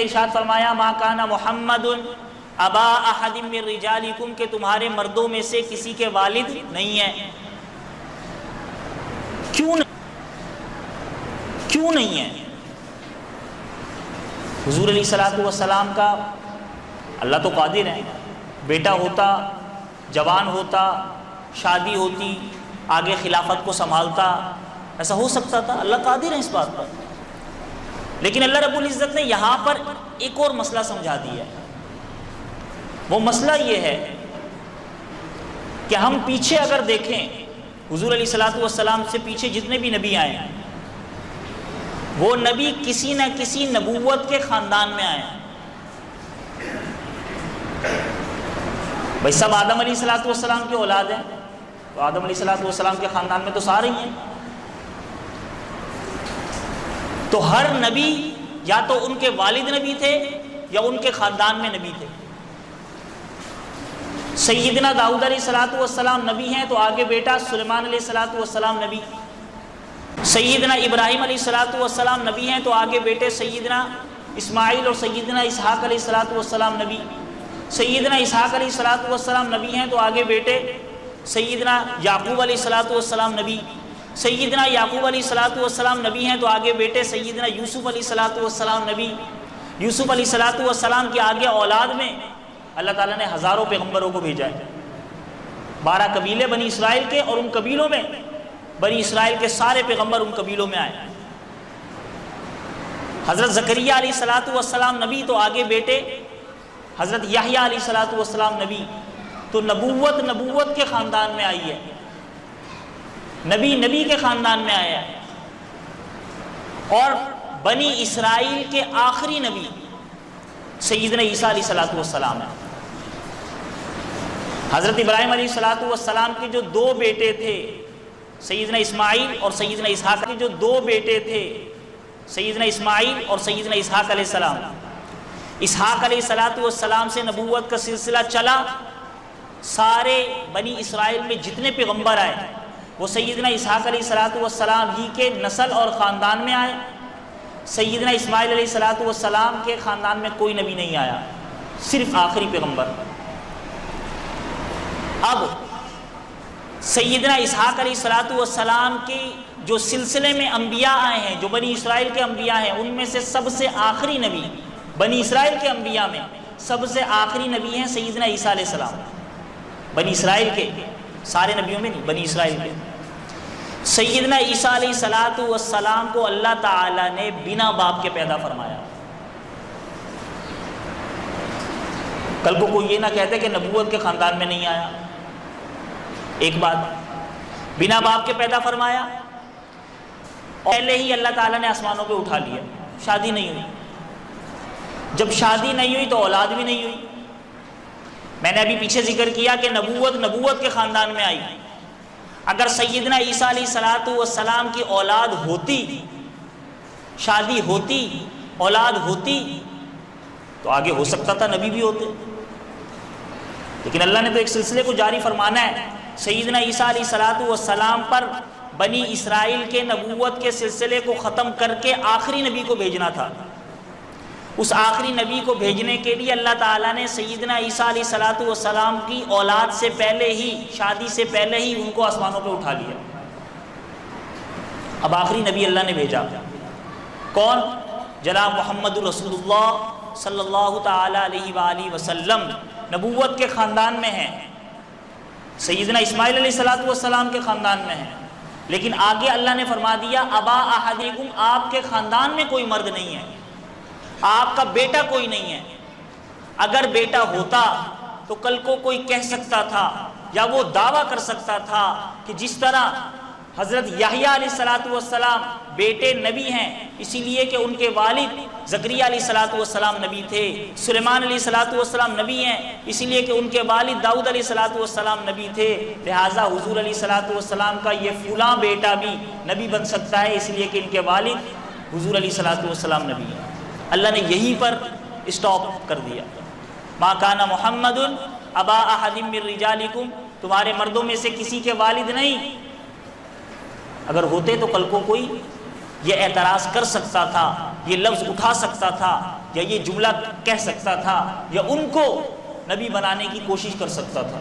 ارشاد فرمایا ما کان محمد ابا احد من رجالکم، کہ تمہارے مردوں میں سے کسی کے والد نہیں ہیں۔ کیوں نہیں ہے؟ حضور علیہ الصلوۃ والسلام کا اللہ تو قادر ہے، بیٹا ہوتا، جوان ہوتا، شادی ہوتی، آگے خلافت کو سنبھالتا، ایسا ہو سکتا تھا؟ اللہ قادر ہے اس بات پر۔ لیکن اللہ رب العزت نے یہاں پر ایک اور مسئلہ سمجھا دیا ہے۔ وہ مسئلہ یہ ہے کہ ہم پیچھے اگر دیکھیں، حضور علیہ الصلوۃ والسلام سے پیچھے جتنے بھی نبی آئے ہیں، وہ نبی کسی نہ کسی نبوت کے خاندان میں آئے ہیں۔ بھائی سب آدم علیہ الصلوۃ والسلام کی اولاد ہیں، تو آدم علیہ الصلوۃ والسلام کے خاندان میں تو سارے ہی ہیں۔ تو ہر نبی یا تو ان کے والد نبی تھے یا ان کے خاندان میں نبی تھے۔ سیدنا داؤد علیہ الصلوۃ والسلام نبی ہیں تو آگے بیٹا سلیمان علیہ الصلوۃ والسلام نبی۔ سیدنا ابراہیم علیہ الصلوۃ والسلام نبی ہیں تو آگے بیٹے سیدنا اسماعیل اور سیدنا اسحاق علیہ الصلوۃ والسلام نبی۔ سیدنا اسحاق علیہ الصلوۃ والسلام نبی ہیں تو آگے بیٹے سیدنا یعقوب علیہ الصلوۃ والسلام نبی۔ سیدنا یعقوب علیہ الصلوۃ والسلام نبی ہیں تو آگے بیٹے سیدنا یوسف علیہ الصلوۃ والسلام نبی۔ یوسف علیہ الصلوۃ والسلام کے آگے اولاد میں اللہ تعالیٰ نے ہزاروں پیغمبروں کو بھیجا ہے۔ 12 قبیلے بنی اسرائیل کے، اور ان قبیلوں میں بنی اسرائیل کے سارے پیغمبر ان قبیلوں میں آئے۔ حضرت زکریا علیہ الصلوۃ والسلام نبی تو آگے بیٹے حضرت یحییٰ علیہ الصلوۃ والسلام نبی۔ تو نبوت کے خاندان میں آئی ہے، نبی کے خاندان میں آیا ہے۔ اور بنی اسرائیل کے آخری نبی سیدنا عیسیٰ علیہ الصلوۃ والسلام ہے۔ حضرت ابراہیم علیہ الصلوۃ والسلام کے جو 2 بیٹے تھے، سیدنا اسماعیل اور سیدنا اسحاق کے جو 2 بیٹے تھے، سیدنا اسماعیل اور سیدنا اسحاق علیہ السلام، اسحاق علیہ الصلوۃ والسلام سے نبوت کا سلسلہ چلا۔ سارے بنی اسرائیل میں جتنے پیغمبر آئے وہ سیدنا اسحاق علیہ الصلوۃ والسلام ہی کے نسل اور خاندان میں آئے۔ سیدنا اسماعیل علیہ الصلوۃ والسلام کے خاندان میں کوئی نبی نہیں آیا، صرف آخری پیغمبر۔ اب سیدنا اسحاق علیہ الصلوۃ والسلام کی جو سلسلے میں انبیاء آئے ہیں، جو بنی اسرائیل کے انبیاء ہیں، ان میں سے سب سے آخری نبی بنی اسرائیل کے انبیاء میں سب سے آخری نبی ہیں سیدنا عیسیٰ علیہ السلام۔ بنی اسرائیل کے سارے نبیوں میں نہیں، بنی اسرائیل کے سیدنا عیسیٰ علیہ الصلوۃ والسلام کو اللہ تعالیٰ نے بنا باپ کے پیدا فرمایا۔ کل کو کوئی یہ نہ کہتے کہ نبوت کے خاندان میں نہیں آیا۔ ایک بات، بنا باپ کے پیدا فرمایا، اور پہلے ہی اللہ تعالیٰ نے آسمانوں پہ اٹھا لیا، شادی نہیں ہوئی۔ جب شادی نہیں ہوئی تو اولاد بھی نہیں ہوئی۔ میں نے ابھی پیچھے ذکر کیا کہ نبوت کے خاندان میں آئی۔ اگر سیدنا عیسیٰ علیہ الصلوۃ والسلام کی اولاد ہوتی، شادی ہوتی، اولاد ہوتی، تو آگے ہو سکتا تھا نبی بھی ہوتے۔ لیکن اللہ نے تو ایک سلسلے کو جاری فرمانا ہے۔ سیدنا عیسیٰ علیہ الصلوۃ والسلام پر بنی اسرائیل کے نبوت کے سلسلے کو ختم کر کے آخری نبی کو بھیجنا تھا۔ اس آخری نبی کو بھیجنے کے لیے اللہ تعالیٰ نے سیدنا عیسیٰ علیہ الصلوۃ والسلام کی اولاد سے پہلے ہی، شادی سے پہلے ہی ان کو آسمانوں پہ اٹھا لیا۔ اب آخری نبی اللہ نے بھیجا، کون؟ جناب محمد رسول اللہ صلی اللہ تعالیٰ علیہ وآلہ وسلم۔ نبوت کے خاندان میں ہیں، سیدنا اسماعیل علیہ الصلوۃ والسلام کے خاندان میں ہیں، لیکن آگے اللہ نے فرما دیا ابا احدکم، آپ کے خاندان میں کوئی مرد نہیں ہے، آپ کا بیٹا کوئی نہیں ہے۔ اگر بیٹا ہوتا تو کل کو کوئی کہہ سکتا تھا یا وہ دعویٰ کر سکتا تھا کہ جس طرح حضرت یحییٰ علیہ الصلوۃ والسلام بیٹے نبی ہیں اسی لیے کہ ان کے والد زکریا علیہ الصلوۃ والسلام نبی تھے، سلیمان علیہ الصلوۃ والسلام نبی ہیں اسی لیے کہ ان کے والد داؤد علیہ الصلوۃ والسلام نبی تھے، لہٰذا حضور علیہ الصلوۃ والسلام کا یہ فلاں بیٹا بھی نبی بن سکتا ہے اس لیے کہ ان کے والد حضور علیہ الصلوۃ والسلام نبی ہیں۔ اللہ نے یہیں پر اسٹاپ کر دیا۔ ما کان محمد ابا احد من رجالکم، تمہارے مردوں میں سے کسی کے والد نہیں۔ اگر ہوتے تو کل کو کوئی یہ اعتراض کر سکتا تھا یہ لفظ اٹھا سکتا تھا یا یہ جملہ کہہ سکتا تھا یا ان کو نبی بنانے کی کوشش کر سکتا تھا۔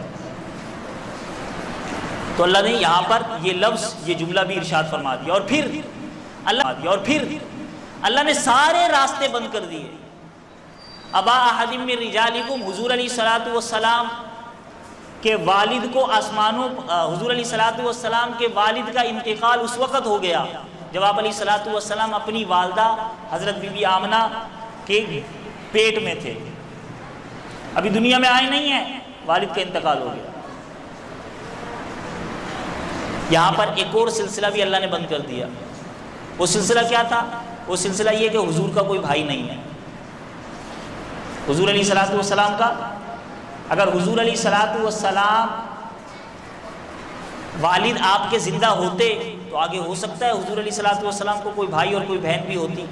تو اللہ نے یہاں پر یہ لفظ یہ جملہ بھی ارشاد فرما دیا، اور پھر اللہ نے سارے راستے بند کر دیے۔ ابا احد من رجالکم، حضور علیہ الصلوۃ والسلام کے والد کو حضور علیہ الصلوۃ والسلام کے والد کا انتقال اس وقت ہو گیا جب آپ علیہ الصلوۃ والسلام اپنی والدہ حضرت بی بی آمنہ کے پیٹ میں تھے، ابھی دنیا میں آئے نہیں ہیں، والد کا انتقال ہو گیا۔ یہاں پر ایک اور سلسلہ بھی اللہ نے بند کر دیا۔ وہ سلسلہ کیا تھا؟ وہ سلسلہ یہ کہ حضور کا کوئی بھائی نہیں ہے۔ حضور علیہ الصلوۃ والسلام کا، اگر حضور علیہ الصلوۃ والسلام والد آپ کے زندہ ہوتے تو آگے ہو سکتا ہے حضور علیہ الصلوۃ والسلام کو کوئی بھائی اور کوئی بہن بھی ہوتی۔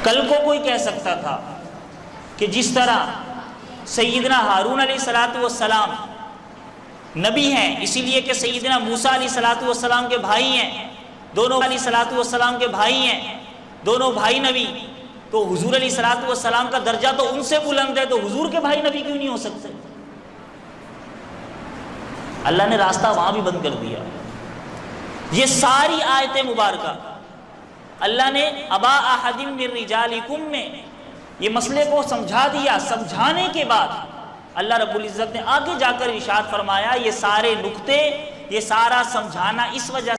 کل کو کوئی کہہ سکتا تھا کہ جس طرح سیدنا ہارون علیہ الصلوۃ والسلام نبی ہیں اسی لیے کہ سیدنا موسیٰ علیہ الصلوۃ والسلام کے بھائی ہیں، دونوں علیہ الصلوۃ والسلام کے بھائی ہیں، دونوں بھائی نبی، تو حضور علیہ الصلوۃ والسلام کا درجہ تو ان سے بلند ہے، تو حضور کے بھائی نبی کیوں نہیں ہو سکتے؟ اللہ نے راستہ وہاں بھی بند کر دیا۔ یہ ساری آیت مبارکہ اللہ نے ابا احد من رجالکم میں یہ مسئلے کو سمجھا دیا۔ سمجھانے کے بعد اللہ رب العزت نے آگے جا کر ارشاد فرمایا، یہ سارے نقطے، یہ سارا سمجھانا اس وجہ